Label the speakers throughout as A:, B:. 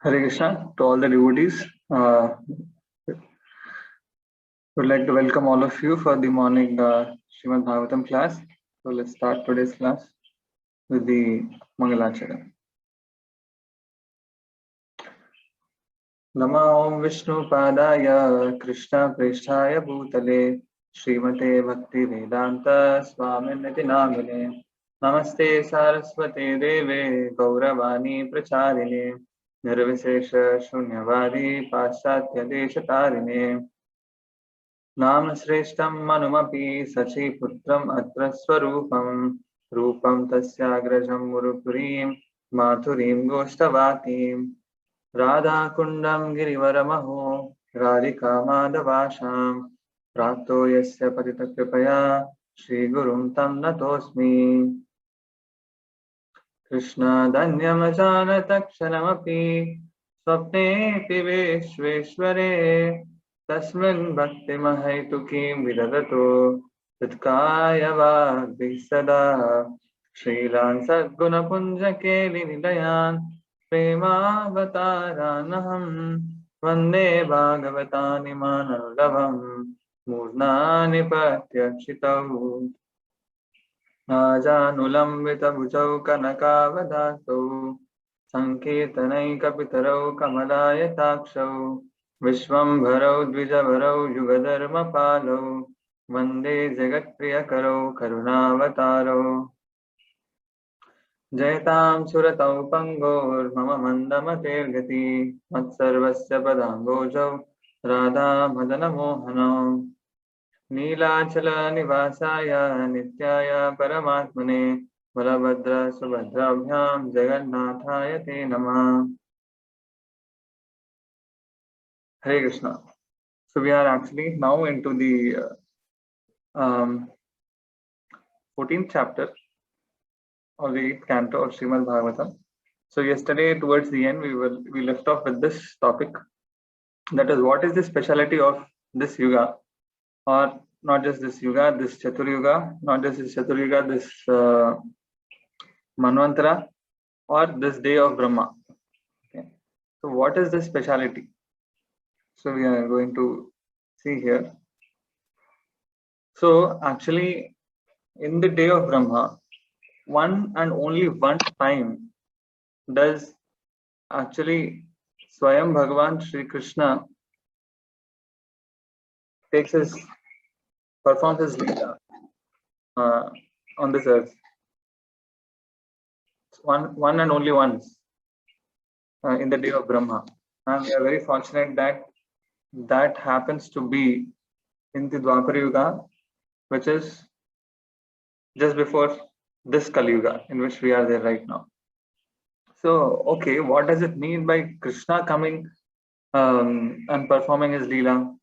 A: Hare Krishna to all the devotees. Would like to welcome all of you for the morning Srimad Bhagavatam class. So let's start today's class with the Mangalacharya. Nama Om Vishnu Padaya Krishna Prishthaya Bhutale Srimate Bhakti Vedanta Swaminiti Namine Namaste Saraswate Deve Gauravani Pracharine Nirvisesha Shunyavadi Paschatya Deshatarine नाम श्रेष्ठं मनुमपि सचीपुत्रम् अत्र स्वरूपं रूपं तस्याग्रजं मुरुपुरीं माथुरीं गोष्ठवातीं राधाकुण्डं गिरिवरमहो राधिका माधवाशां प्राप्तो यस्य पतितकृपया श्रीगुरुं तं नतोऽस्मि कृष्णादन्यमजानतक्षणमपि स्वप्नेऽपि विश्वेश्वरे तस्मिन् भक्तिमहैतुकीं विदधतो हृत्कायवाग्भिः सदा श्रीलान् सद्गुणपुञ्जकेलिनिलयान् प्रेमावतारानहं वन्दे भागवतानि मानवलभं मूर्नानि प्रत्यक्षितौ आजानुलम्बितभुजौ कनकावदातौ सङ्कीर्तनैकपितरौ कमलायताक्षौ विश्वम्भरौ द्विजभरौ युगधर्मपालौ वन्दे जगत्प्रियकरौ करुणावतारौ जयतां सुरतौ पङ्गोर्मम मन्दमतेर्गति मत्सर्वस्य पदाम्बोजौ राधामदनमोहनौ नीलाचलनिवासाय नित्याय परमात्मने बलभद्र सुभद्राभ्यां जगन्नाथाय ते नमः. Hare Krishna. So we are actually now into the 14th chapter of the 8th canto of Srimad Bhagavatam. So yesterday towards the end we left off with this topic, that is, what is the speciality of this yuga, or not just this yuga, this Chatur Yuga, not just this Chatur Yuga, this Manvantara, or this day of Brahma. Okay. So what is the speciality? So we are going to see here. So actually, in the day of Brahma, one and only one time does actually Swayam Bhagavan Sri Krishna performs his Leela on this earth. One and only once in the day of Brahma. And we are very fortunate that happens to be in the Dwapara Yuga, which is just before this Kali Yuga, in which we are there right now. So, okay, what does it mean by Krishna coming and performing his Leela?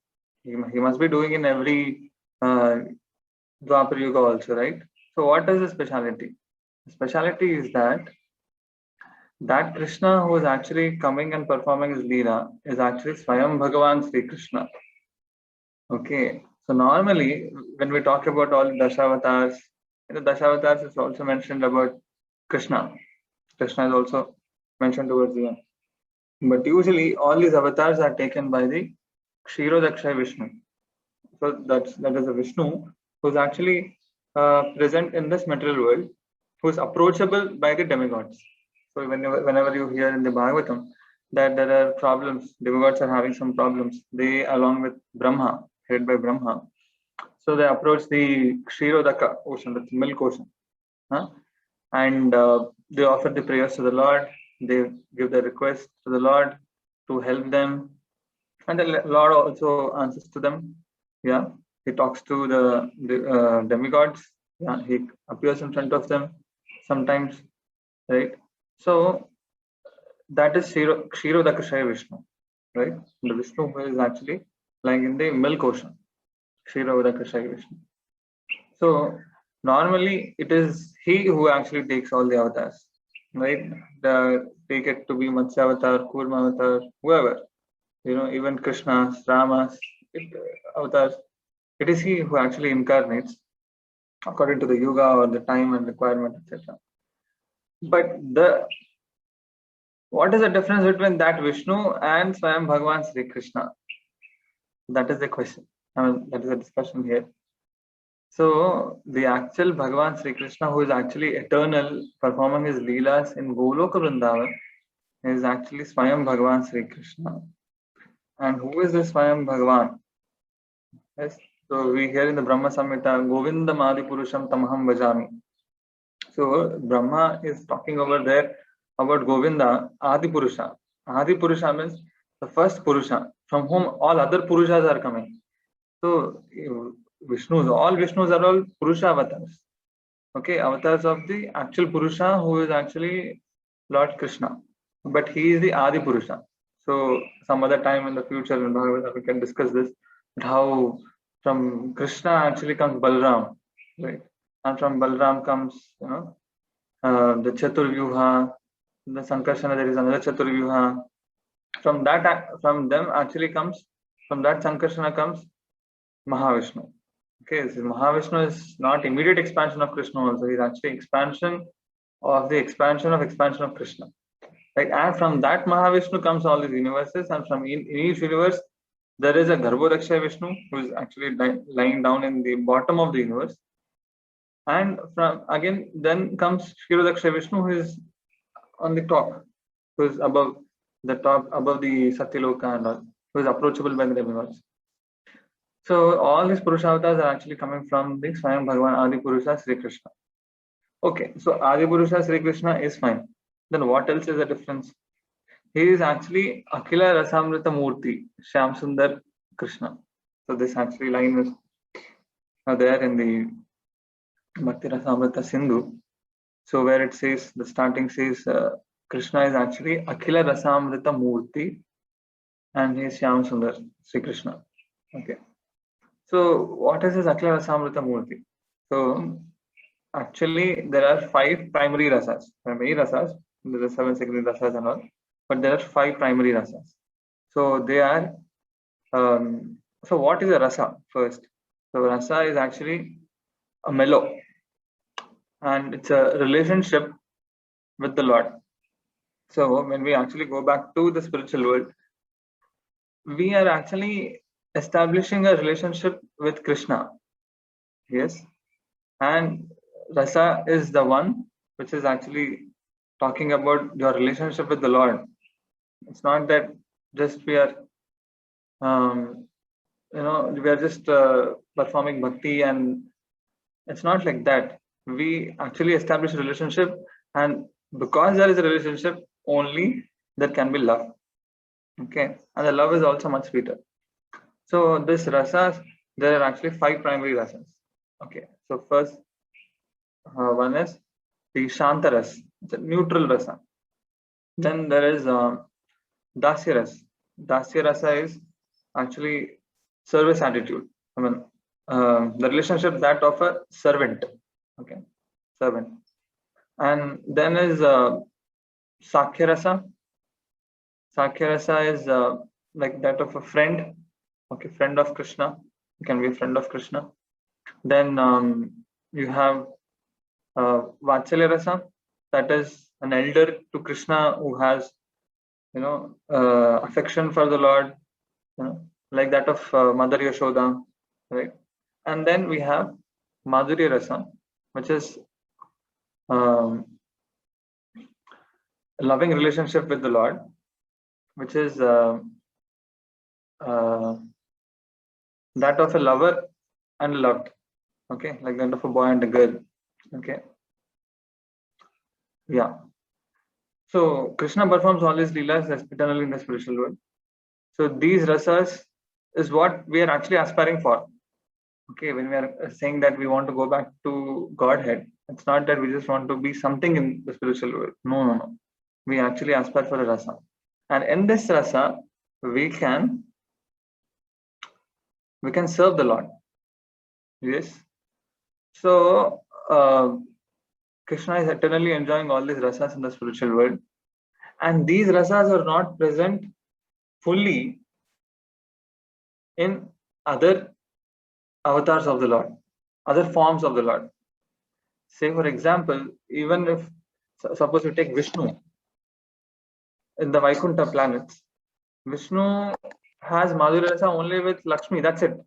A: He must be doing in every Dwapara Yuga also, right? So, what is the speciality? The speciality is that Krishna who is actually coming and performing his Leela is actually Swayam Bhagavan Sri Krishna. Okay, so normally when we talk about all the Dashavatars, in the Dashavatars is also mentioned about Krishna. Krishna is also mentioned towards the end. But usually all these avatars are taken by the Kshirodakshaya Vishnu. So that is a Vishnu who is actually present in this material world, who is approachable by the demigods. So whenever you hear in the Bhagavatam that there are problems, demigods are having some problems, they along with Brahma, headed by Brahma, so they approach the Kshirodaka ocean, that's milk ocean, and they offer the prayers to the Lord. They give their request to the Lord to help them, and the Lord also answers to them. Yeah, he talks to the demigods. Yeah, he appears in front of them sometimes, right? So that is Kshirodakashaya Vishnu, right? The Vishnu who is actually lying in the milk ocean, Kshirodakashaya Vishnu. So normally it is he who actually takes all the avatars, right? Take it to be Matsya avatar, Kurma avatar, whoever, even Krishna, Rama, avatars. It is he who actually incarnates according to the yuga or the time and requirement, etc. But What is the difference between that Vishnu and Swayam Bhagavan Sri Krishna? That is the question. That is the discussion here. So the actual Bhagavan Sri Krishna, who is actually eternal, performing his leelas in Goloka Vrindavan, is actually Swayam Bhagavan Sri Krishna. And who is this Swayam Bhagavan? Yes. So we hear in the Brahma Samhita, Govindam Adi Purusham Tamaham Bhajami. So Brahma is talking over there about Govinda, Adi Purusha. Adi Purusha means the first Purusha, from whom all other Purushas are coming. So all Vishnus are all Purusha avatars. Okay, avatars of the actual Purusha, who is actually Lord Krishna. But he is the Adi Purusha. So some other time in the future in Bhagavad we can discuss this, how from Krishna actually comes Balram, right? And from Balram comes, the Chaturvyuha, the Sankarsana, there is another Chaturvyuha. From them actually comes, from that Sankarsana comes Mahavishnu. Okay, so Mahavishnu is not immediate expansion of Krishna also, he's actually expansion of the expansion of Krishna. Right? And from that Mahavishnu comes all these universes, and from in each universe there is a Garbhodaksha Vishnu who is actually lying down in the bottom of the universe. And from again then comes Kshirodaksha Vishnu, who is on the top, who is above the Satyaloka and all, who is approachable by the demigods. So all these Purusha avatars are actually coming from the Swayam Bhagavan Adi Purusha Sri Krishna. Okay, so Adi Purusha Sri Krishna is fine. Then what else is the difference? He is actually Akhila Rasamrita Murti, Shyam Sundar Krishna. So this actually line is there in the Bhakti Rasamrita Sindhu. So where it says, the starting says, Krishna is actually Akhila Rasamrita Murti and he is Shyam Sundar Sri Krishna. Okay. So what is this Akhila Rasamrita Murti? So actually there are 5 primary rasas. There are many rasas, there are 7 secondary rasas and all, but there are 5 primary rasas. So they are, so what is a rasa first? So rasa is actually a mellow, and it's a relationship with the Lord. So when we actually go back to the spiritual world, we are actually establishing a relationship with Krishna. Yes. And rasa is the one which is actually talking about your relationship with the Lord. It's not that just we are, we are just performing bhakti, and it's not like that. We actually establish a relationship, and because there is a relationship, only there can be love. Okay, and the love is also much sweeter. So this rasas, there are actually 5 primary rasas. Okay, so first one is the Shantaras, it's a neutral rasa. Then there is Dasyaras. Dasyarasa is actually service attitude. I mean, the relationship that of a servant. Okay, servant. And then is Sakhyarasa. Sakhyarasa is like that of a friend. Okay, friend of Krishna. You can be a friend of Krishna. Then you have Vatsalya Rasa. That is an elder to Krishna who has, affection for the Lord, like that of Mother Yashoda, right? And then we have Madhurya Rasa, which is a loving relationship with the Lord, which is that of a lover and loved. Okay, like that of a boy and a girl. Okay. Yeah. So Krishna performs all his leelas eternally in the spiritual world. So these rasas is what we are actually aspiring for. Okay, when we are saying that we want to go back to Godhead, it's not that we just want to be something in the spiritual world. No. We actually aspire for a rasa. And in this rasa, we can serve the Lord. Yes. So Krishna is eternally enjoying all these rasas in the spiritual world. And these rasas are not present fully in other avatars of the Lord, other forms of the Lord. Say, for example, even if, suppose you take Vishnu. in the Vaikuntha planets, Vishnu has Madhurya Rasa only with Lakshmi. That's it.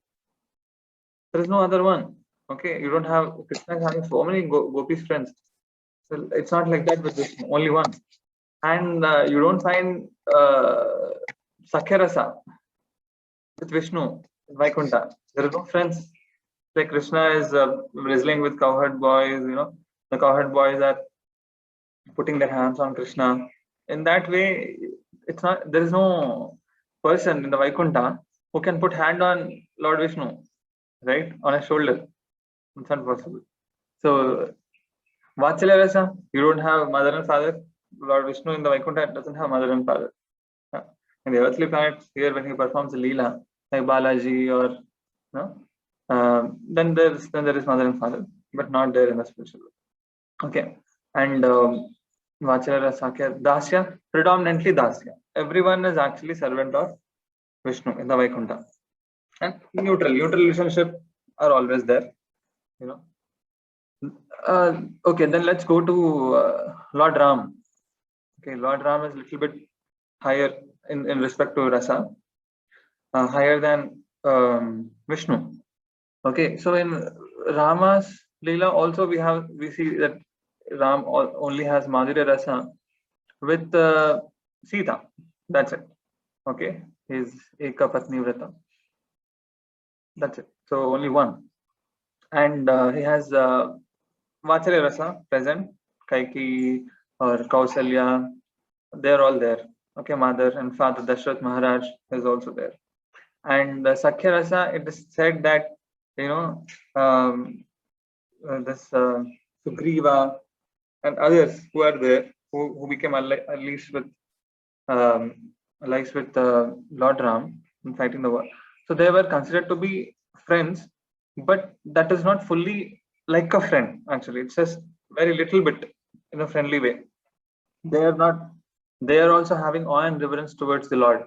A: There is no other one. Okay, you don't have Krishna is having so many gopis friends. So it's not like that with Vishnu. Only one. And you don't find Sakhya Rasa with Vishnu, Vaikuntha. There are no friends. Like Krishna is wrestling with cowherd boys, the cowherd boys are putting their hands on Krishna. In that way, it's not, there is no person in the Vaikuntha who can put hand on Lord Vishnu, right? On his shoulder. It's not possible. So, Vatsalya Rasa, you don't have mother and father. Lord Vishnu in the Vaikuntha doesn't have mother and father. In the earthly planets, here when he performs a Leela, like Balaji or then there is mother and father, but not there in the spiritual world. Okay, and Vacharya, Sakya, Dasya, predominantly Dasya. Everyone is actually servant of Vishnu in the Vaikuntha, and neutral relationship are always there. Okay, then let's go to Lord Ram. Okay, Lord Ram is a little bit higher in respect to Rasa, higher than Vishnu. Okay, so in Rama's Leela also we see that Ram only has Madhurya Rasa with Sita. That's it. Okay, his Eka Patni Vrata. That's it. So only one, and he has Vacharya Rasa present. Kaiki or Kausalya, they're all there. Okay, mother and father Dashrath Maharaj is also there, and Sakhya Rasa. It is said that this Sugriva and others who are there who became allies with Lord Ram in fighting the war. So they were considered to be friends, but that is not fully like a friend. Actually, it's just very little bit in a friendly way. They are not. They are also having awe and reverence towards the Lord.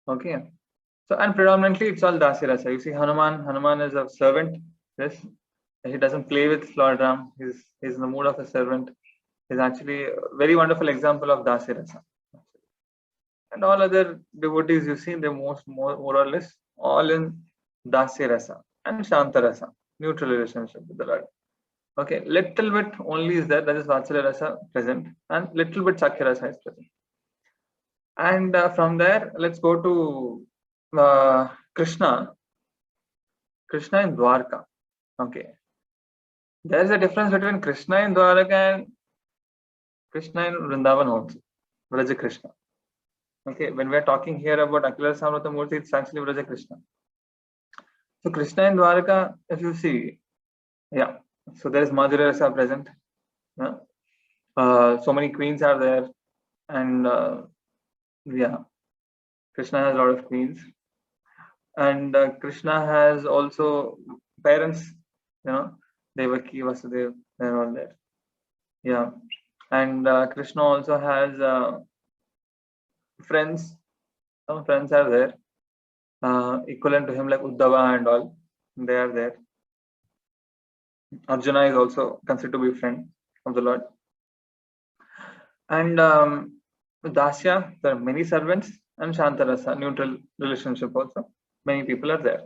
A: Okay. So and predominantly it's all Dasya Rasa. You see, Hanuman is a servant. Yes, he doesn't play with Lord Ram. He's in the mood of a servant. He's actually a very wonderful example of Dasya Rasa. And all other devotees you see, they're more or less all in Dasya Rasa and Shanta Rasa, neutral relationship with the Lord. Okay, little bit only is there, that is Vatsalya Rasa present, and little bit Sakhya Rasa is present. And from there, let's go to Krishna in Dwarka. Okay, there is a difference between Krishna in Dwarka and Krishna in Vrindavan also, Vraja Krishna. Okay, when we are talking here about Akila Samrata Murti, it's actually Vraja Krishna. So Krishna in Dwarka, if you see, yeah, so there is Madhurya Rasa present. Yeah. So many queens are there, and yeah, Krishna has a lot of queens, and Krishna has also parents. Devaki, Vasudev, they're all there. Yeah, and Krishna also has friends. Some friends are there, equivalent to him, like Uddhava and all. They are there. Arjuna is also considered to be a friend of the Lord. And Dasya, there are many servants, and Shantarasa, neutral relationship also. Many people are there.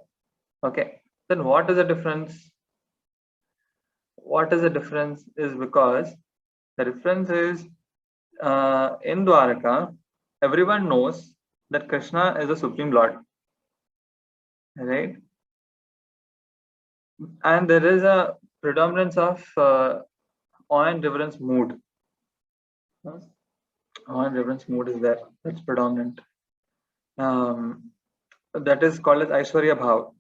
A: Okay. Then what is the difference? What is the difference is because the difference is in Dwaraka, everyone knows that Krishna is the Supreme Lord. Right? And there is a predominance of awe and reverence mood. Awe and reverence mood is there. That's predominant. That is called as Aishwarya Bhav.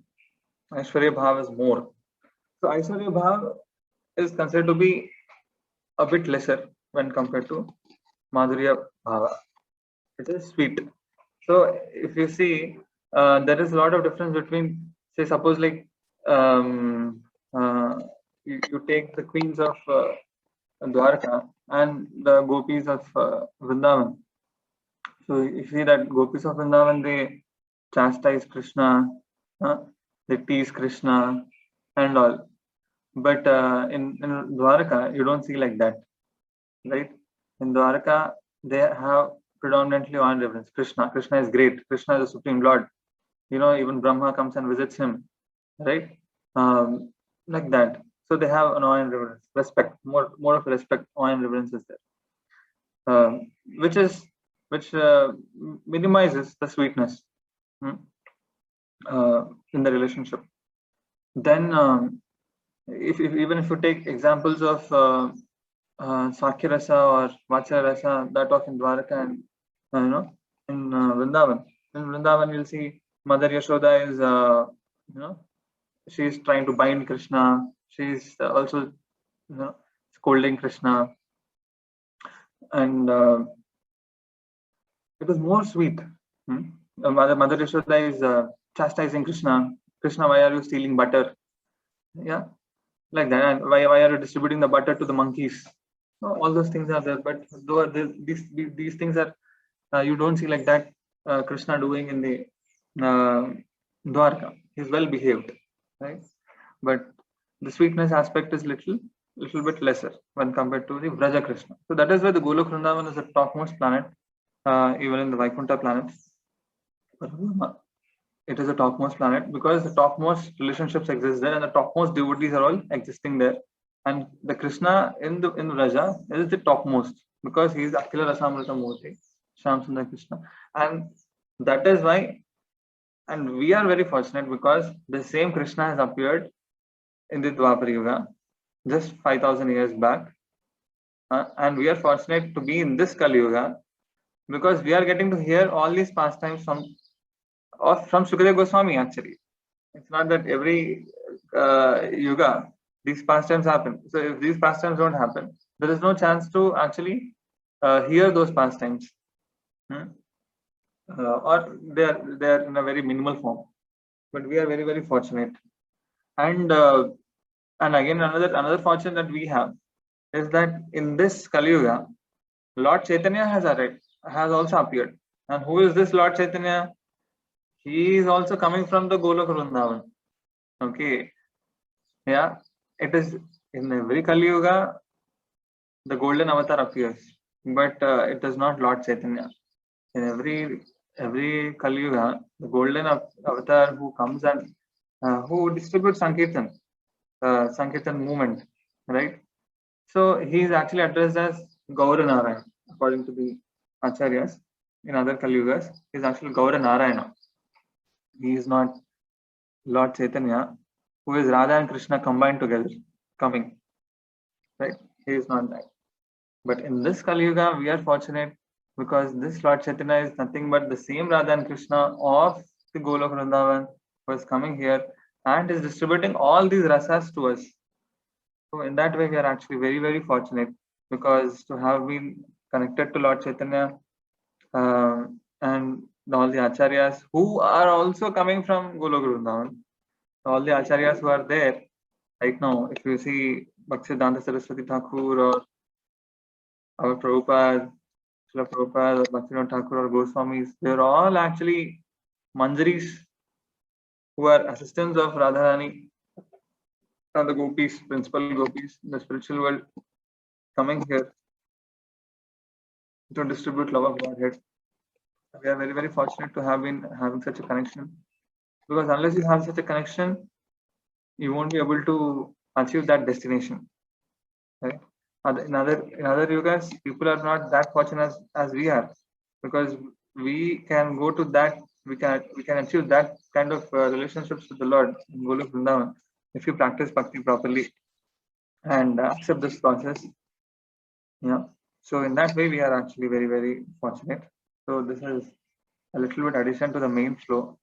A: Aishwarya Bhav is more. So Aishwarya Bhav is considered to be a bit lesser when compared to Madhurya Bhava. It is sweet. So if you see, there is a lot of difference between, say, suppose like you take the queens of Dwarka and the gopis of Vrindavan. So you see that gopis of Vrindavan, they chastise Krishna, they tease Krishna and all. But in Dwarka, you don't see like that, right? In Dwarka, they have predominantly awe and reverence. Krishna is great. Krishna is the Supreme Lord. Even Brahma comes and visits him, right? Like that. So they have an awe and reverence, respect, more of respect, awe and reverence is there, which minimizes the sweetness in the relationship. Then, if even if you take examples of Sakya Rasa or Vacha Rasa, that of in Dwaraka and in Vrindavan. In Vrindavan, you'll see Mother Yashoda is she's trying to bind Krishna. She's also scolding Krishna, and it is more sweet. Mother Yashoda is chastising Krishna. Krishna, why are you stealing butter? Yeah, like that. And why are you distributing the butter to the monkeys? All those things are there, but these things are you don't see like that Krishna doing in the Dwarka. He's well behaved, right? But the sweetness aspect is little bit lesser when compared to the Vraja Krishna. So that is why the Golok Vrindavan is the topmost planet, even in the Vaikuntha planets. It is the topmost planet because the topmost relationships exist there, and the topmost devotees are all existing there. And the Krishna in Vraja is the topmost because he is Akhila Rasamrita Murti, Shyam Sundar Krishna, and that is why. And we are very fortunate because the same Krishna has appeared in the Dwapar Yuga just 5,000 years back, and we are fortunate to be in this Kali Yuga because we are getting to hear all these pastimes from Shukadeva Goswami. Actually, it's not that every yuga these pastimes happen. So if these pastimes don't happen, there is no chance to actually hear those pastimes, or they are in a very minimal form. But we are very, very fortunate, and again another fortune that we have is that in this Kali Yuga, Lord Chaitanya has also appeared. And who is this Lord Chaitanya? He is also coming from the Golok Vrindavan. Okay, yeah, it is in every Kali Yuga the golden avatar appears, but it is not Lord Chaitanya. In every Kali Yuga, the golden avatar who comes and who distributes Sankirtan movement, right? So he is actually addressed as Gaura Narayana, according to the Acharyas. In other Kali Yugas, he is actually Gaura Narayana. He is not Lord Chaitanya, who is Radha and Krishna combined together, coming. Right? He is not that. But in this Kali Yuga, we are fortunate because this Lord Chaitanya is nothing but the same Radha and Krishna of the Golok Vrindavan who is coming here and is distributing all these rasas to us. So in that way, we are actually very, very fortunate because to have been connected to Lord Chaitanya and all the Acharyas who are also coming from Golok Vrindavan. All the Acharyas who are there right now, if you see Bhaktisiddhanta Saraswati Thakur or our Prabhupada, Srila Prabhupada, or Bhaktivinoda Thakur or Goswamis, they're all actually Manjaris who are assistants of Radharani and the gopis, principal gopis in the spiritual world, coming here to distribute love of Godhead. We are very, very fortunate to have been having such a connection, because unless you have such a connection, you won't be able to achieve that destination. Right? In other yugas, people are not that fortunate as we are, because we can go to that, we can achieve that kind of relationships with the Lord in Golok Vrindavan if you practice bhakti properly and accept this process. Yeah. So in that way, we are actually very, very fortunate. So this is a little bit addition to the main flow.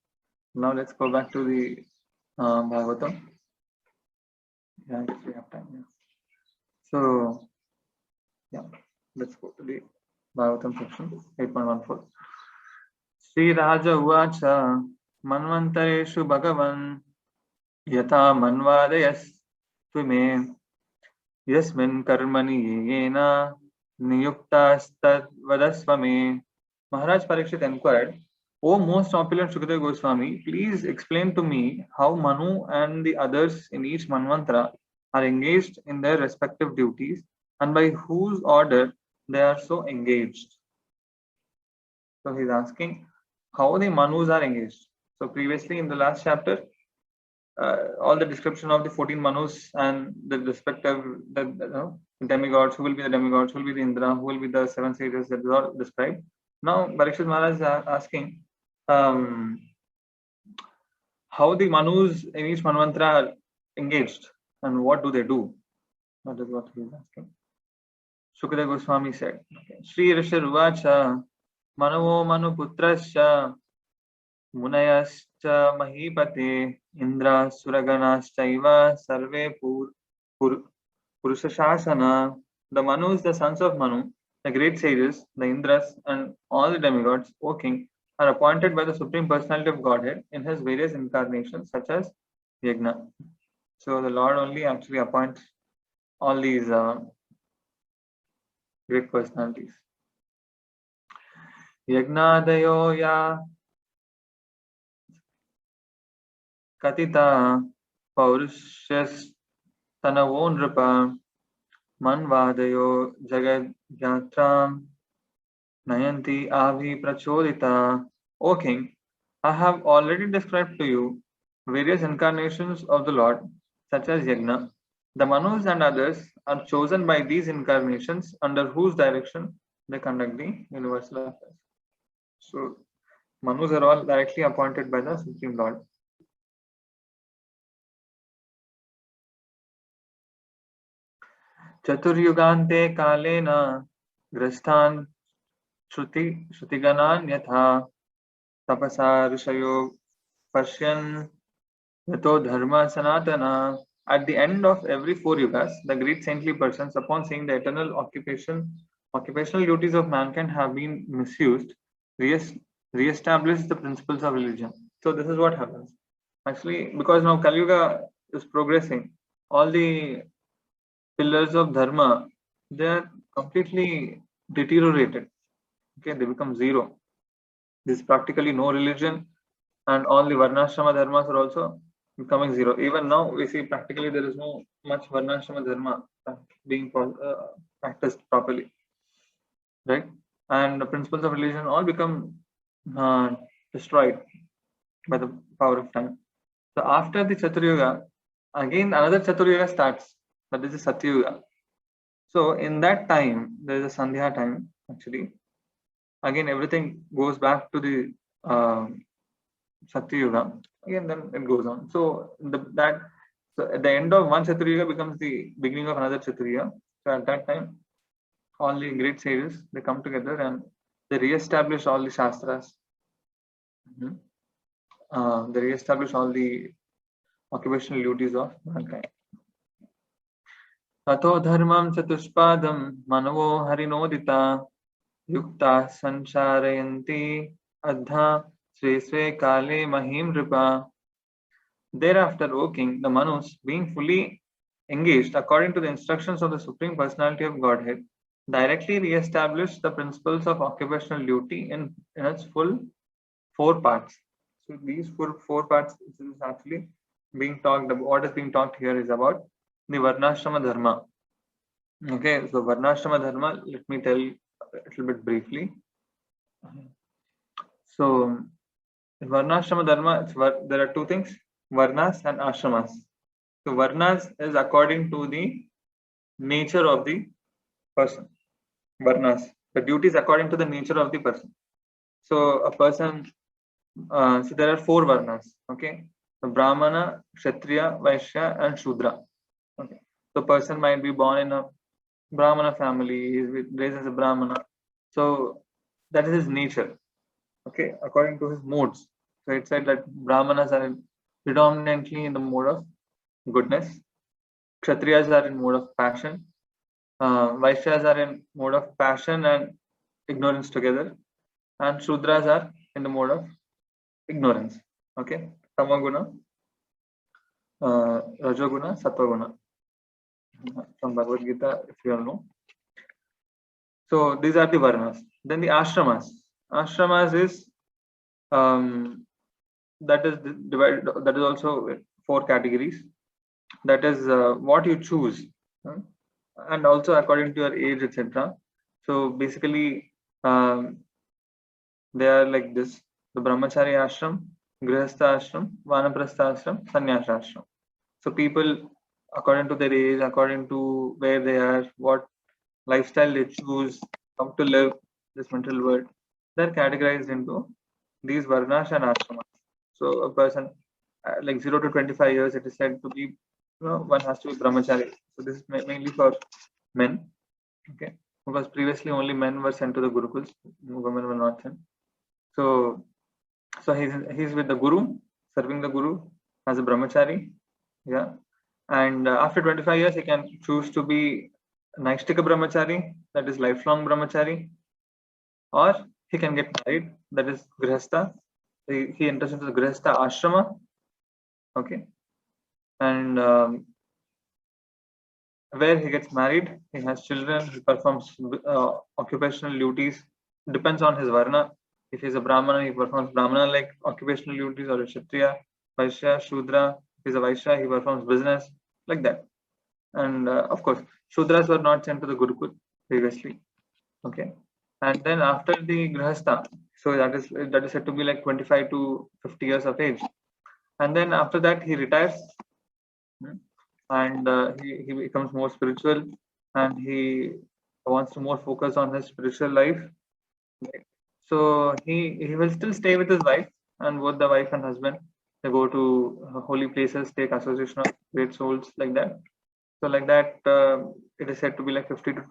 A: Now let's go back to the Bhagavatam. Yeah, if we have time. Yeah. So yeah, let's go to the Bhagavatam section 8.14. Sri Raja Uvacha Manvantareshu Bhagavan Yata Manvadayas Tvime Yasmin Karmani Yena Niyuktastad Vadasvame. Maharaj Parikshit inquired, O most opulent Shukadeva Goswami, please explain to me how Manu and the others in each Manvantara are engaged in their respective duties and by whose order they are so engaged. So he's asking how the Manus are engaged. So previously in the last chapter, all the description of the 14 Manus and the respective demigods, who will be the demigods, who will be the Indra, who will be the seven sages, that is all described. Now Parikshit Maharaj is asking how the Manus in each Manvantara are engaged and what do they do. That is what he is asking. Shukadeva Goswami said, Sri Rishir Uvacha Manavo Manuputrascha Munayascha Mahipate Indra Suraganashchaiva Sarve Purushashasana. The Manus, the sons of Manu, the great sages, the Indras, and all the demigods, O king, are appointed by the Supreme Personality of Godhead in his various incarnations, such as Yajna. So the Lord only actually appoints all these great personalities. Yagnadayo ya Katita Paurushas Tanavo Nripa Manvadayo Jagad Yatram Nayanti Avi Prachodita. O king, I have already described to you various incarnations of the Lord, such as Yagna. The Manus and others are chosen by these incarnations under whose direction they conduct the universal affairs. So, Manus are all directly appointed by the Supreme Lord. Chaturyugante kalena grasthan Shruti-ganan yatha tapasa rishayo pashyan yato dharma sanatana. At the end of every 4 yugas, the great saintly persons, upon seeing the eternal occupational duties of mankind have been misused, re-establish the principles of religion. So this is what happens. Actually, because now Kali Yuga is progressing, all the pillars of dharma, they are completely deteriorated. Okay, they become zero. There's practically no religion, and all the varnashrama dharmas are also becoming zero. Even now, we see practically there is no much varnashrama dharma being practiced properly, right? And the principles of religion all become destroyed by the power of time. So after the Chaturyuga, again another Chaturyuga starts. That is the Satyuga. So in that time, there is a Sandhya time actually. Again, everything goes back to the Satyuga. Again, then it goes on. So so at the end of one Chaturyuga becomes the beginning of another Chaturyuga. So at that time, all the great sages they come together and they re-establish all the shastras. They re-establish all the occupational duties of mankind. Tato dharmam chatuspadam manavo harinodita yukta sancharayanti adha swe kale mahim ripa. Thereafter, O king, the Manus, being fully engaged according to the instructions of the Supreme Personality of Godhead, directly re-establish the principles of occupational duty in its full 4 parts. So these four parts is actually being talked about. What is being talked here is about the Varnashrama Dharma. Okay, so Varnashrama Dharma, let me tell you a little bit briefly. So in Varnashrama Dharma, there are 2 things, Varnas and Ashramas. So Varnas is according to the nature of the person. Varnas, the duties according to the nature of the person. So a person, so there are 4 Varnas. Okay, the Brahmana, Kshatriya, Vaishya, and Shudra. Okay, the person might be born in a Brahmana family, he is raised as a Brahmana. So that is his nature. Okay, according to his modes. So it said that Brahmanas are predominantly in the mode of goodness. Kshatriyas are in mode of passion. Vaishyas are in mode of passion and ignorance together. And Shudras are in the mode of ignorance. Okay, Tamaguna, Rajoguna, Sattva-guna. From Bhagavad Gita, if you all know. So these are the Varnas. Then the Ashramas. Ashramas is that is divided. That is also 4 categories. That is what you choose, and also according to your age, etc. So basically, they are like this: the brahmachari ashram, grihastha ashram, vanaprastha ashram, sannyasa ashram. So people, according to their age, according to where they are, what lifestyle they choose, how to live this mental world, they're categorized into these varnas and ashramas. So a person like 0 to 25 years, it is said to be, one has to be brahmachari. So this is mainly for men, okay? Because previously only men were sent to the gurukuls, women were not sent. So he's with the guru, serving the guru as a brahmachari, yeah. And after 25 years, he can choose to be Naishtika brahmachari, that is lifelong brahmachari, or he can get married, that is grihastha. He enters into the grihastha ashrama, okay, and where he gets married, he has children, he performs occupational duties, depends on his varna. If he's a brahmana, he performs brahmana like occupational duties, or a kshatriya, vaishya, shudra. If he's a vaishya, he performs business, like that. And of course, shudras were not sent to the gurukul previously, okay. And then after the grihastha, so that is said to be like 25 to 50 years of age. And then after that, he retires, and he becomes more spiritual, and he wants to more focus on his spiritual life. So he will still stay with his wife, and both the wife and husband, they go to holy places, take association of great souls, like that. So like that, it is said to be like 50 to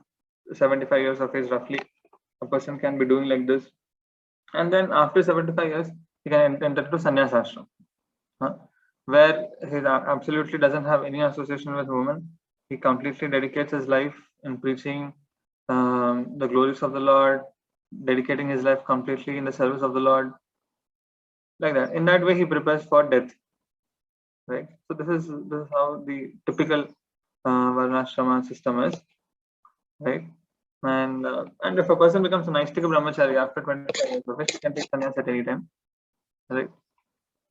A: 75 years of age roughly. A person can be doing like this, and then after 75 years, he can enter to sannyas ashram, where he absolutely doesn't have any association with women. He completely dedicates his life in preaching the glories of the Lord, dedicating his life completely in the service of the Lord, like that. In that way, he prepares for death, right? So this is how the typical varnashrama system is, right? And if a person becomes a Naishtika brahmachari after 25 years of age, he can take sannyas at any time, right?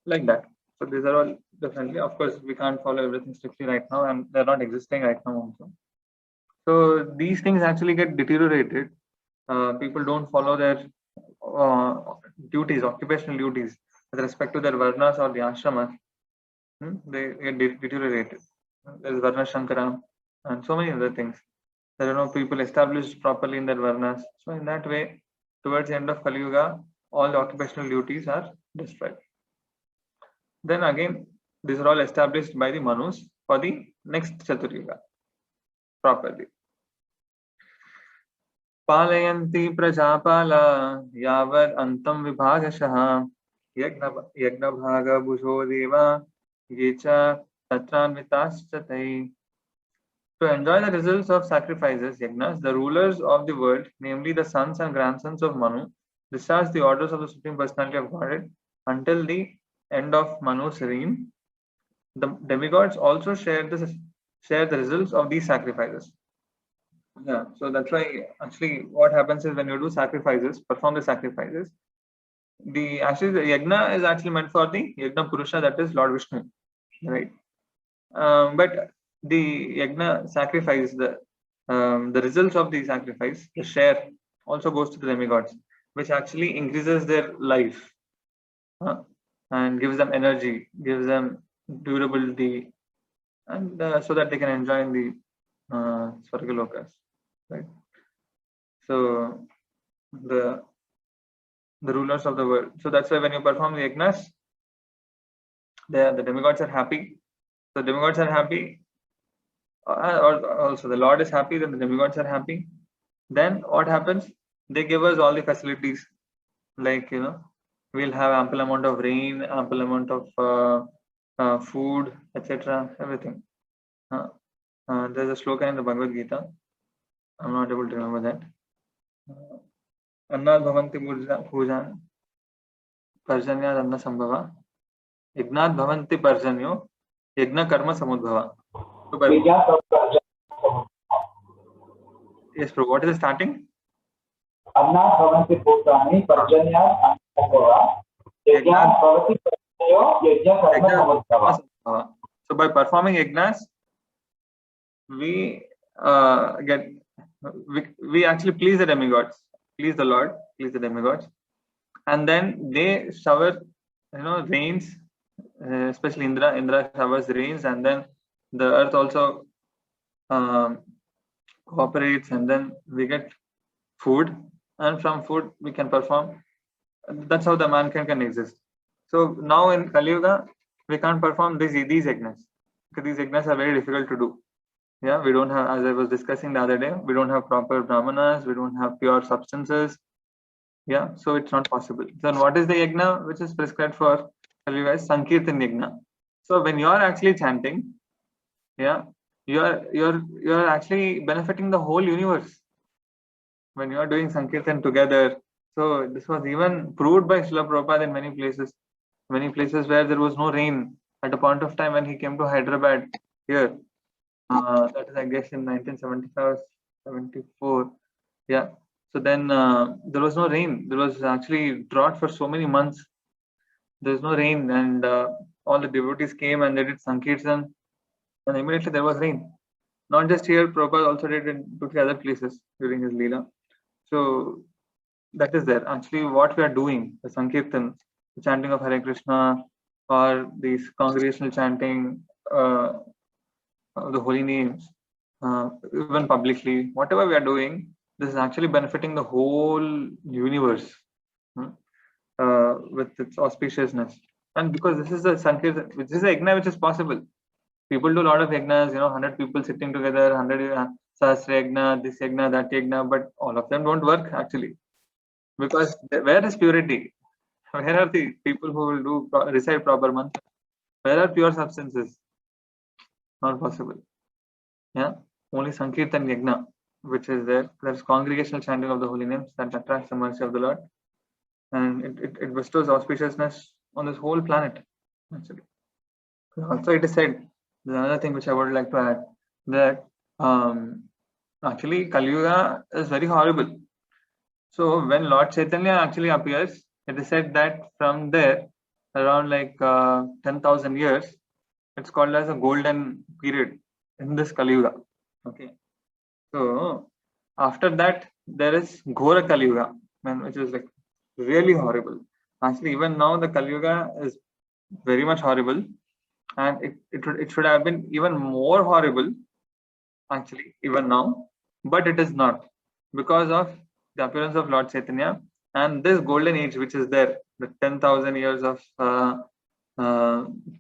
A: Like that. So these are all differently. Of course, we can't follow everything strictly right now, and they're not existing right now also. So these things actually get deteriorated. People don't follow their duties, occupational duties, with respect to their varnas or the ashramas. They get deteriorated. There's Varna Shankara and so many other things. There are no people established properly in their varnas. So in that way, towards the end of Kali Yuga, all the occupational duties are destroyed. Then again, these are all established by the Manus for the next Chaturyuga properly. Palayanti prajapala yavar antam vibhagashah yagna bhaga bhusho deva yecha tatranvitaschatai. To enjoy the results of sacrifices, yagnas, the rulers of the world, namely the sons and grandsons of Manu, discharge the orders of the Supreme Personality of Godhead until the end of Manu's reign. The demigods also share the results of these sacrifices. Yeah, so that's why actually what happens is when you do sacrifices, perform the sacrifices, the yagna is actually meant for the yagna purusha, that is Lord Vishnu, right? But the yagna sacrifice, the results of the sacrifice, the share also goes to the demigods, which actually increases their life and gives them energy, gives them durability, and so that they can enjoy in the Svargalokas, right? So the rulers of the world. So that's why when you perform the yagnas, the demigods are happy. So demigods are happy, or also the Lord is happy, then the demigods are happy. Then what happens? They give us all the facilities, like we'll have ample amount of rain, ample amount of food, etc. Everything. There's a sloka in the Bhagavad Gita. I'm not able to remember that. Annad bhavanti pujan parjanya anna sambhava yagnat bhavanti parjanyo yagna karma samudbhava. Yes, bro. What is the starting?
B: Annat bhavanti bhutani parjanya anna sambhava yagnat bhavati parjanyo yagna karma samudbhava.
A: So by performing yagnas, we we actually please the demigods, please the Lord, please the demigods, and then they shower, rains, especially Indra showers rains, and then the earth also cooperates, and then we get food, and from food we can perform. That's how the mankind can exist. So now in Kali Yuga, we can't perform these yajnas, because these yajnas are very difficult to do. Yeah, we don't have, as I was discussing the other day, we don't have proper brahmanas, we don't have pure substances. Yeah, so it's not possible. Then what is the yajna which is prescribed for Kali Yuga? Sankirtan yajna. So when you are actually chanting, yeah, you're actually benefiting the whole universe when you are doing Sankirtan together. So this was even proved by Srila Prabhupada in many places where there was no rain at a point of time when he came to Hyderabad here. That is, I guess, in 1975, 74. Yeah. So then there was no rain. There was actually drought for so many months. There was no rain, and all the devotees came and they did Sankirtan, and immediately there was rain. Not just here, Prabhupada also did in 2-3 other places during his Leela. So that is there. Actually, what we are doing, the Sankirtan, the chanting of Hare Krishna, or these congregational chanting of the holy names, even publicly, whatever we are doing, this is actually benefiting the whole universe with its auspiciousness. And because this is a Sankirtan, this is a yajna which is possible. People do a lot of yajnas, 100 people sitting together, 100 sahasra yajna, this yajna, that yajna, but all of them don't work actually. Because where is purity? Where are the people who will do recite proper mantra? Where are pure substances? Not possible. Yeah, only Sankirtan Yajna, which is there. There's congregational chanting of the holy names that attracts the mercy of the Lord, and it bestows auspiciousness on this whole planet. Actually, also it is said. There's another thing which I would like to add, that actually Kali Yuga is very horrible. So when Lord Chaitanya actually appears, it is said that from there, around like 10,000 years, it's called as a golden period in this Kali Yuga. Okay. So after that, there is Ghora Kali Yuga, which is like really horrible. Actually, even now the Kali Yuga is very much horrible, and it should have been even more horrible, actually, even now, but it is not, because of the appearance of Lord Chaitanya and this golden age which is there, the 10,000 years of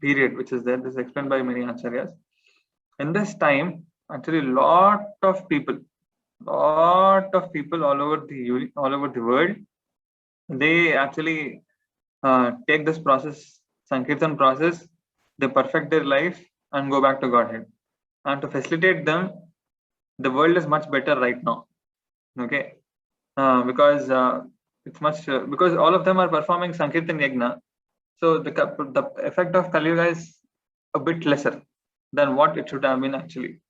A: period which is there. This is explained by many acharyas. In this time, actually, lot of people all over the world, they actually take this process, Sankirtan process, they perfect their life and go back to Godhead. And to facilitate them, the world is much better right now. Okay, because it's much because all of them are performing Sankirtan Yajna, so the effect of Kali Yuga is a bit lesser than what it should have been actually,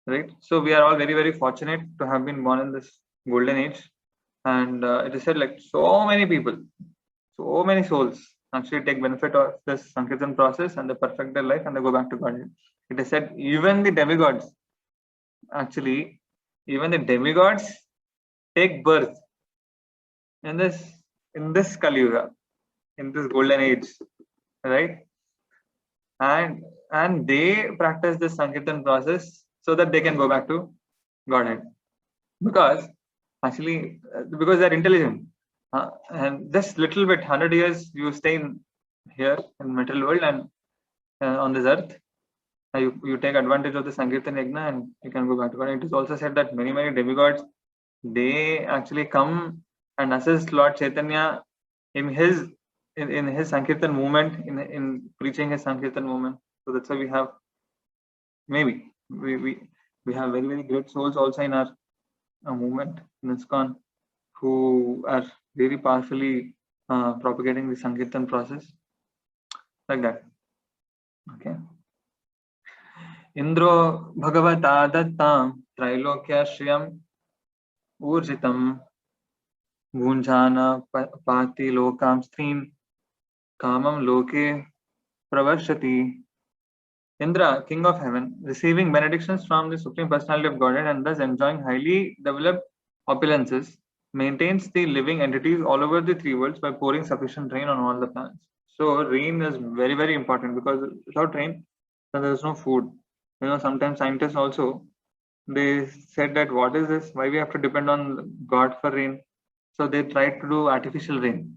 A: right? So we are all very, very fortunate to have been born in this golden age, and it is said like so many people, so many souls actually take benefit of this Sankirtan process and they perfect their life and they go back to God. It is said even the demigods, actually, even the demigods take birth in this Kali Yuga, in this golden age, right? And they practice this Sankirtan process so that they can go back to Godhead, because actually because they're intelligent, and just little bit 100 years you stay here in material world and on this earth, you take advantage of the Sankirtan Yajna and you can go back to God. It is also said that many demigods, they actually come and assist Lord Chaitanya in his Sankirtan movement, in preaching his Sankirtan movement. So that's why we have we have very, very great souls also in our movement in ISKCON, who are very powerfully propagating the Sankirtan process, like that. Okay. Indro Bhagavata Dattam Trailokya Shriyam Urjitam Gunjana Pati Lokam Strim Kamam Loke Pravarshati. Indra, king of heaven, receiving benedictions from the Supreme Personality of Godhead and thus enjoying highly developed opulences, maintains the living entities all over the three worlds by pouring sufficient rain on all the planets. So rain is very, very important, because without rain, then there is no food. Sometimes scientists also, they said that what is this? Why we have to depend on God for rain? So they tried to do artificial rain.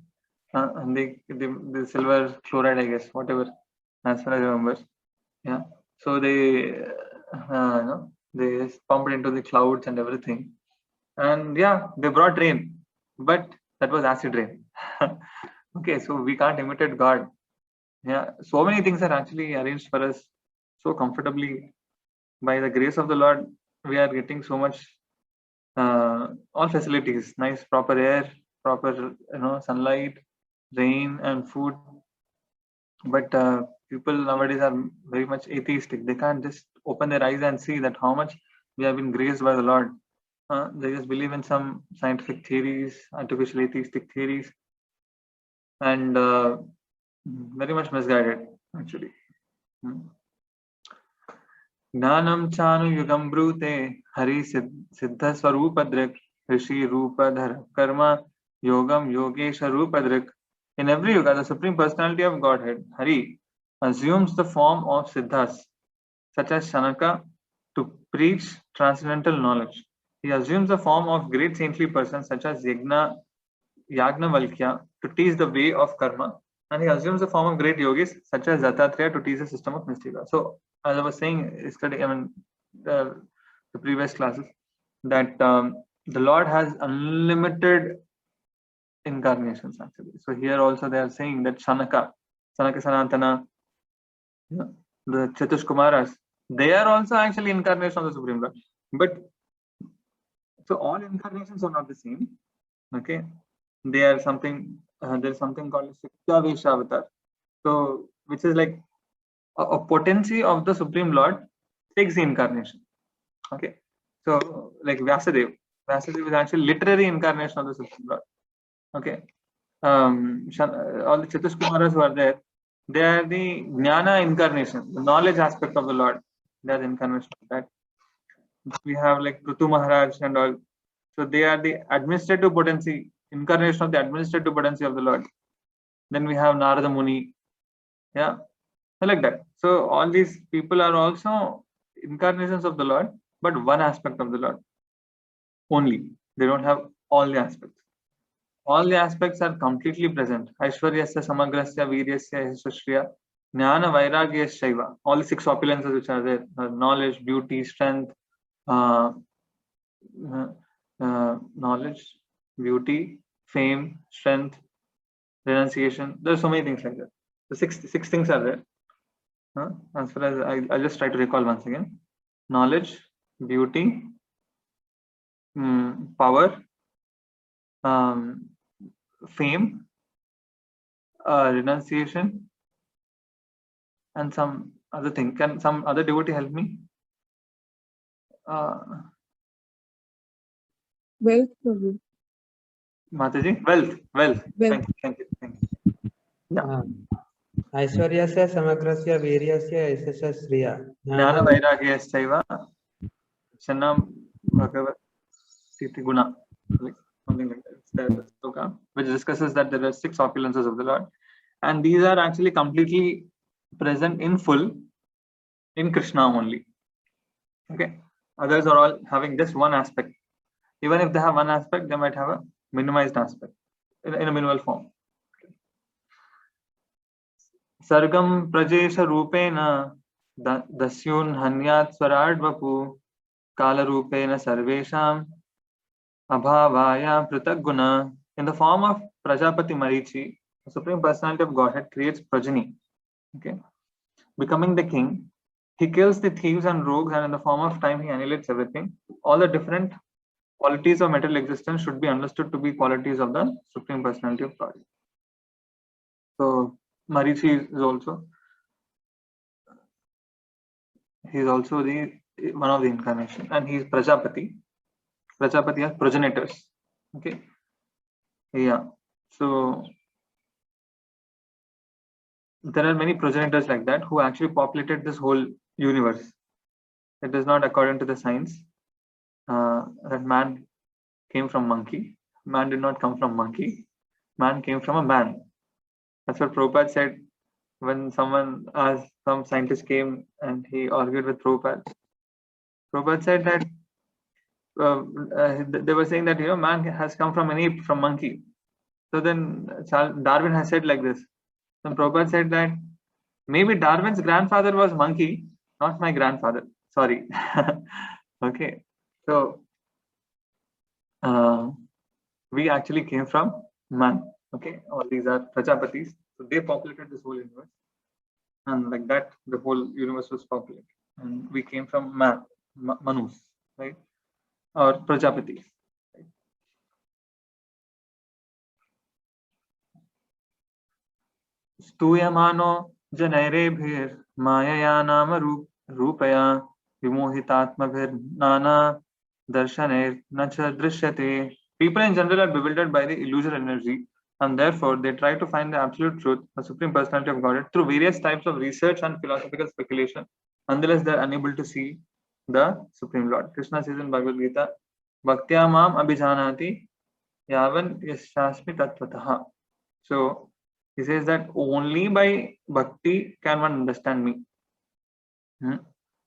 A: And the silver chloride, I guess, whatever, as far as I remember. Yeah. So they they pumped into the clouds and everything. And yeah, they brought rain, but that was acid rain. Okay, so we can't imitate God. Yeah, so many things are actually arranged for us so comfortably. By the grace of the Lord, we are getting so much, all facilities, nice, proper air, proper, sunlight, rain, and food. But people nowadays are very much atheistic. They can't just open their eyes and see that how much we have been graced by the Lord. They just believe in some scientific theories, artificial atheistic theories, and very much misguided, actually. Gnanam chanu yugam brute hari siddha swarupadrik rishi rupadhar karma yogam yogesha rupadrik. In every yuga, the Supreme Personality of Godhead, Hari, assumes the form of siddhas, such as Shanaka, to preach transcendental knowledge. He assumes the form of great saintly persons such as Yagnavalkya to teach the way of karma, and he assumes the form of great yogis such as Dattatreya to teach the system of Nistika. So, as I was saying yesterday, the previous classes, that the Lord has unlimited incarnations, actually. So here also they are saying that Sanaka Sanantana, the Chatush Kumaras, they are also actually incarnations of the Supreme Lord. But so all incarnations are not the same. Okay, they are something. There's something called Shikshavesha Avatar. So which is like a potency of the Supreme Lord takes the incarnation. Okay, so like Vyasadeva is actually literary incarnation of the Supreme Lord. Okay, all the Chatush Kumaras who are there, they are the Jnana incarnation, the knowledge aspect of the Lord. They are the incarnation of that. We have like Prutu Maharaj and all. So they are the administrative potency, incarnation of the administrative potency of the Lord. Then we have Narada Muni. Yeah, like that. So all these people are also incarnations of the Lord, but one aspect of the Lord only. They don't have all the aspects. All the aspects are completely present. Aishwaryasya, Samagrasya, Viryasya, Yashashriya, Jnana, Vairagya, Shaiva. All the 6 opulences which are there: knowledge, beauty, strength, knowledge, beauty, fame, strength, renunciation. There are so many things like that. The six things are there. As far as I'll just try to recall once again: knowledge, beauty, power, fame, renunciation, and some other thing. Can some other devotee help me?
C: Wealth, Prabhu.
A: Mataji, wealth. Thank you. Yeah.
D: Aishwaryasya, Samagrasya, Viryasya, Yashashriya.
A: Jnana, Vairagya, Shaiva, Shannam, Bhagavat, Siti Guna. Something like that. It's the sloka, which discusses that there are 6 opulences of the Lord, and these are actually completely present in full in Krishna only. Okay, others are all having just one aspect. Even if they have one aspect, they might have a minimized aspect in a minimal form. Sargam Prajesha Rupena Dasyun Hanyat Swarad Vapu Kala Rupena Sarvesham Abhavaya Pritaguna. In the form of Prajapati Marichi, the Supreme Personality of Godhead creates progeny. Okay, becoming the king, he kills the thieves and rogues, and in the form of time, he annihilates everything. All the different qualities of material existence should be understood to be qualities of the Supreme Personality of God. So Marichi is also, he is also the one of the incarnation, and he is Prajapati. Prajapati has progenitors. Okay, yeah. So there are many progenitors like that who actually populated this whole universe. It is not according to the science that man came from monkey, man did not come from monkey. Man came from a man. That's what Prabhupada said when some scientist came and he argued with Prabhupada. Prabhupada said that they were saying that man has come from an ape, from monkey. So then Darwin has said like this. Then Prabhupada said that maybe Darwin's grandfather was monkey, not my grandfather. Sorry. Okay. So we actually came from man. Okay. All these are Prajapatis. So they populated this whole universe. And like that, the whole universe was populated. And we came from man, Manus, right? Or Prajapatis. Right? Stuyamano janairebhir mayaya nama rupaya vimohitatmabhir nana darshaner nacha drishyate. People in general are bewildered by the illusory energy, and therefore they try to find the absolute truth, the Supreme Personality of Godhead, through various types of research and philosophical speculation, unless they are unable to see the Supreme Lord. Krishna says in Bhagavad Gita, Bhaktya mam abhijanati yavan yashasmi tattvataha. So he says that only by bhakti can one understand me.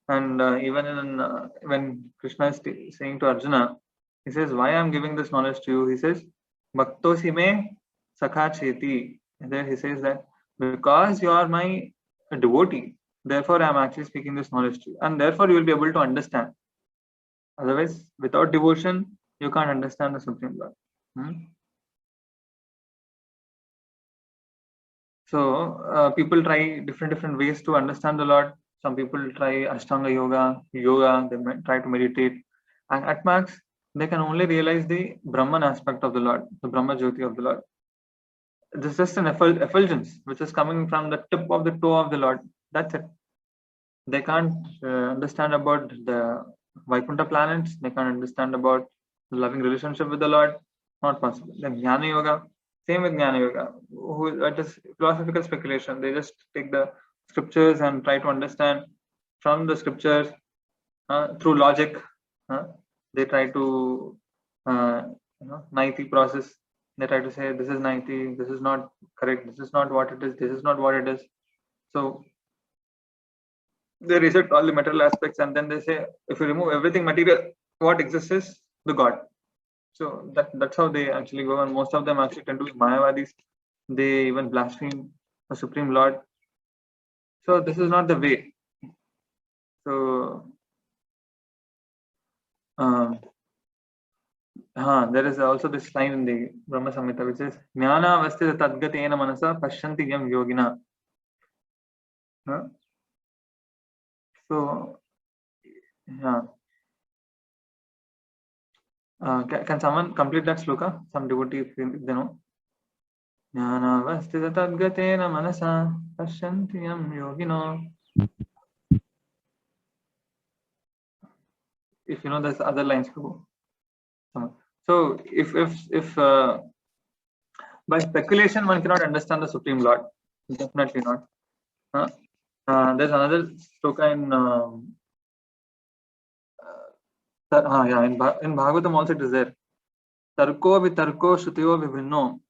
A: And even in, when Krishna is saying to Arjuna, he says, why I am giving this knowledge to you? He says, Bhaktosi me sakha cheti. And then he says that because you are my devotee, therefore I am actually speaking this knowledge to you. And therefore you will be able to understand. Otherwise, without devotion, you can't understand the Supreme Lord. So people try different ways to understand the Lord. Some people try Ashtanga yoga, they try to meditate. And at max, they can only realize the Brahman aspect of the Lord, the Brahma Jyoti of the Lord. This is just an effulgence which is coming from the tip of the toe of the Lord. That's it. They can't understand about the Vaikuntha planets. They can't understand about the loving relationship with the Lord. Not possible. Then Jnana Yoga, same with Jnana Yoga. It is philosophical speculation. They just take the scriptures and try to understand from the scriptures through logic. They try to, Naiti process. They try to say this is Naiti, this is not correct, this is not what it is, this is not what it is. So they reset all the material aspects and then they say, if you remove everything material, what exists is the God. So that's how they actually go, and most of them actually tend to be Mayavadis. They even blaspheme the Supreme Lord. So this is not the way. So there is also this line in the Brahma Samhita which is Jnana avastita tadgatena manasa pashyanti yam yogina. So yeah. Can someone complete that sloka? Some devotee, if they know. Jnana avastita tadgatena manasa pashyanti yam yogino. If you know there's other lines to go. So if by speculation one cannot understand the Supreme Lord, definitely not. There's another sloka in in Bhagavatam also it is there. Tarko vitarko shutiyo vibhinno.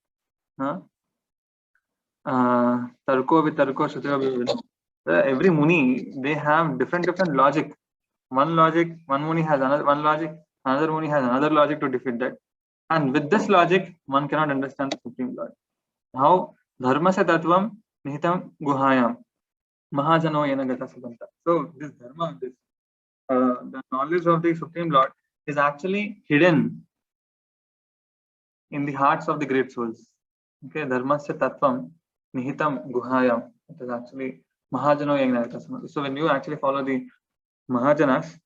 A: Tarko vitarko shutiyo vibhinno. Every Muni, they have different logic. One Muni has one logic, another Muni has another logic to defeat that. And with this logic, one cannot understand the Supreme Lord. How? Dharmasya tattvam nihitam guhayam. Mahajano yena gata sabanta. So this dharma, the knowledge of the Supreme Lord is actually hidden in the hearts of the great souls. Okay, dharmasya tattvam nihitam guhayam. It is actually Mahajano yena gata sabanta. So when you actually follow the Mahajanas,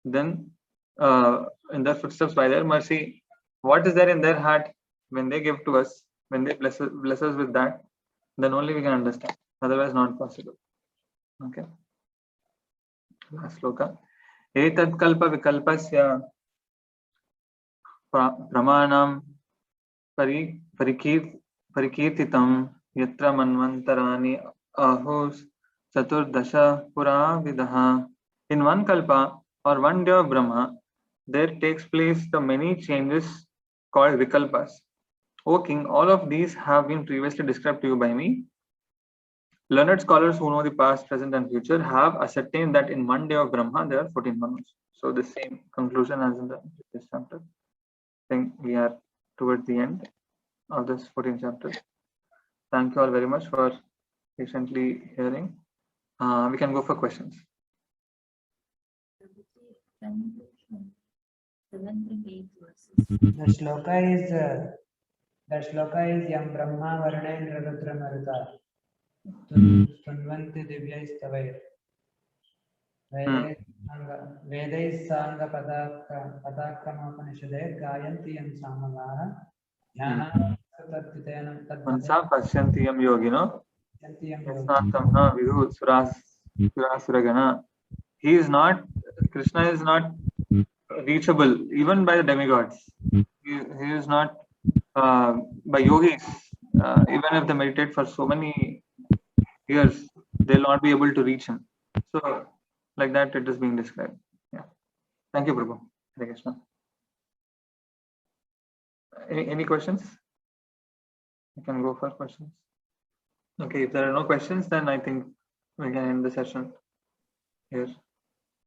A: then in their footsteps by their mercy, what is there in their heart when they give to us, when they bless us with that, then only we can understand. Otherwise, not possible. Okay. Last sloka. Etad kalpa vikalpasya pramanam parikirtitam yatra manvantarani ahos chaturdasha pura vidaha. In one kalpa or one day of Brahma, there takes place the many changes called Vikalpas. O king, all of these have been previously described to you by me. Learned scholars who know the past, present, and future have ascertained that in one day of Brahma there are 14 Manus. So the same conclusion as in the previous chapter. I think we are towards the end of this 14th chapter. Thank you all very much for patiently hearing. We can go for questions.
D: The shloka is Yam Brahma Varnendra Rudra Maruta Tunvanti Divyaistavayir. Vedais Sanga Padakamapanishade Gayanti Yam Samavaha Jnana Tatitena
A: Mansa Pasyanti Yam Yogino Yasnantam na Vidu Surasuragana. He is not, Krishna is not reachable even by the demigods. He is not by yogis. Even if they meditate for so many years, they'll not be able to reach him. So, like that, it is being described. Yeah. Thank you, Prabhu. Hare Krishna. Any questions? You can go for questions. Okay, if there are no questions, then I think we can end the session here.